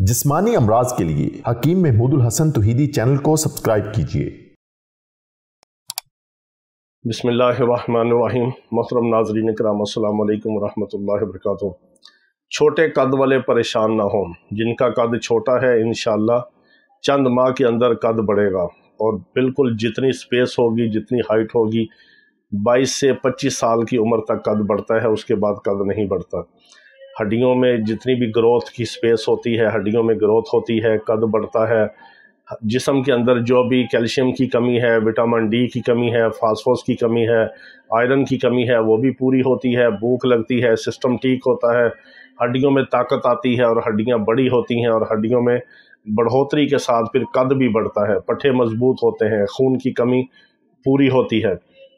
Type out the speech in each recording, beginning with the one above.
जिस्मानी अमराज के लिए हकीम महमूदुल हसन तौहीदी चैनल को सब्सक्राइब कीजिए। बिस्मिल्लाहिर्रहमानिर्रहीम। मोहतरम नाज़रीन इकराम, अस्सलामु अलैकुम वरहमतुल्लाहि वबरकातुहू। छोटे कद वाले परेशान ना हों। जिनका कद छोटा है इंशाअल्लाह चंद माह के अंदर कद बढ़ेगा और बिल्कुल जितनी स्पेस होगी, जितनी हाइट होगी, 22 से 25 साल की उम्र तक कद बढ़ता है, उसके बाद कद नहीं बढ़ता। हड्डियों में जितनी भी ग्रोथ की स्पेस होती है, हड्डियों में ग्रोथ होती है, कद बढ़ता है। जिस्म के अंदर जो भी कैल्शियम की कमी है, विटामिन डी की कमी है, फास्फोरस की कमी है, आयरन की कमी है, वो भी पूरी होती है। भूख लगती है, सिस्टम ठीक होता है, हड्डियों में ताकत आती है और हड्डियां बड़ी होती हैं और हड्डियों में बढ़ोतरी के साथ फिर कद भी बढ़ता है, पट्टे मजबूत होते हैं, खून की कमी पूरी होती है।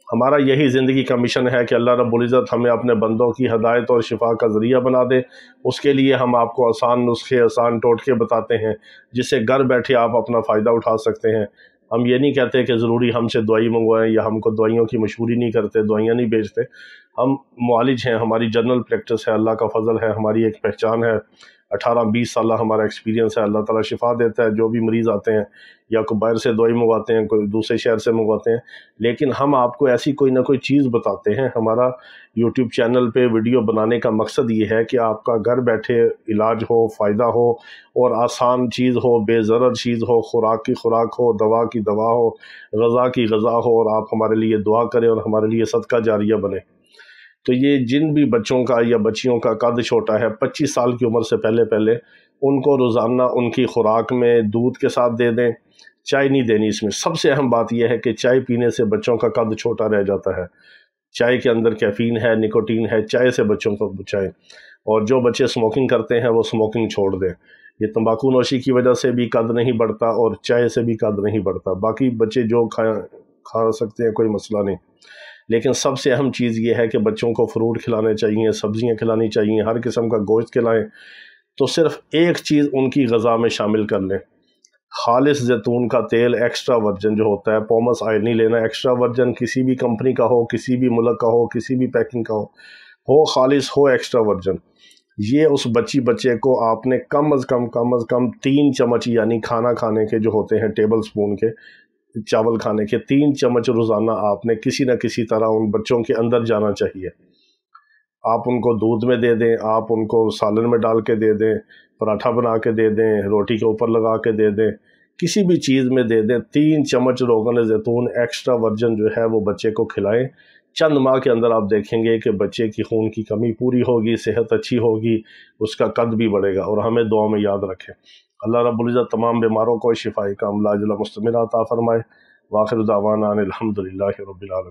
हमारा यही ज़िंदगी का मिशन है कि अल्लाह रब्बुल इज़्ज़त हमें अपने बंदों की हदायत और शिफा का ज़रिया बना दे। उसके लिए हम आपको आसान नुस्खे, आसान टोटके बताते हैं जिससे घर बैठे आप अपना फ़ायदा उठा सकते हैं। हम ये नहीं कहते कि ज़रूरी हमसे दवाई मंगवाएं या हमको दवाइयों की मशहूरी नहीं करते, दवाइयाँ नहीं बेचते। हम मुआलिज हैं, हमारी जनरल प्रैक्टिस है, अल्लाह का फ़ज़ल है, हमारी एक पहचान है। 18-20 साल हमारा एक्सपीरियंस है। अल्लाह ताला शिफा देता है। जो भी मरीज़ आते हैं या कोई बाहर से दवाई मंगवाते हैं, कोई दूसरे शहर से मंगवाते हैं, लेकिन हम आपको ऐसी कोई ना कोई चीज़ बताते हैं। हमारा यूट्यूब चैनल पे वीडियो बनाने का मकसद ये है कि आपका घर बैठे इलाज हो, फ़ायदा हो और आसान चीज़ हो, बेज़रर चीज़ हो, खुराक की खुराक हो, दवा की दवा हो, ग़ज़ा की ग़ज़ा हो और आप हमारे लिए दुआ करें और हमारे लिए सदका जारिया बने। तो ये जिन भी बच्चों का या बच्चियों का कद छोटा है, 25 साल की उम्र से पहले उनको रोज़ाना उनकी खुराक में दूध के साथ दे दें। चाय नहीं देनी। इसमें सबसे अहम बात यह है कि चाय पीने से बच्चों का कद छोटा रह जाता है। चाय के अंदर कैफ़ीन है, निकोटीन है, चाय से बच्चों को बचाएं। और जो बच्चे स्मोकिंग करते हैं वो स्मोकिंग छोड़ दें। ये तंबाकू नोशी की वजह से भी कद नहीं बढ़ता और चाय से भी कद नहीं बढ़ता। बाकी बच्चे जो खा सकते हैं, कोई मसला नहीं, लेकिन सबसे अहम चीज़ ये है कि बच्चों को फ्रूट खिलाने चाहिए, सब्ज़ियाँ खिलानी चाहिए, हर किस्म का गोश्त खिलाएं। तो सिर्फ एक चीज़ उनकी ग़ज़ा में शामिल कर लें, खालिस जैतून का तेल एक्स्ट्रा वर्जन जो होता है, पॉमस ऑयल नहीं लेना। एक्स्ट्रा वर्जन किसी भी कंपनी का हो, किसी भी मुल्क का हो, किसी भी पैकिंग का हो खालिस हो, एक्स्ट्रा वर्जन। ये उस बच्चे को आपने कम अज़ कम 3 चम्मच, यानी खाना खाने के जो होते हैं टेबल स्पून के, चावल खाने के 3 चम्मच रोज़ाना आपने किसी न किसी तरह उन बच्चों के अंदर जाना चाहिए। आप उनको दूध में दे दें, आप उनको सालन में डाल के दे दें, पराठा बना के दे दें, रोटी के ऊपर लगा के दे दें, किसी भी चीज़ में दे दें। 3 चम्मच रोगन ज़ैतून एक्स्ट्रा वर्जन जो है वो बच्चे को खिलाएं। चंद माह के अंदर आप देखेंगे कि बच्चे की खून की कमी पूरी होगी, सेहत अच्छी होगी, उसका कद भी बढ़ेगा। और हमें दुआ में याद रखें। अल्लाह रब्बुल इज़्ज़त तमाम बीमारों को शिफाए कामिला अता फरमाए। वाखिर दावाना अनिल हम्दुलिल्लाहि रब्बिल आलमीन।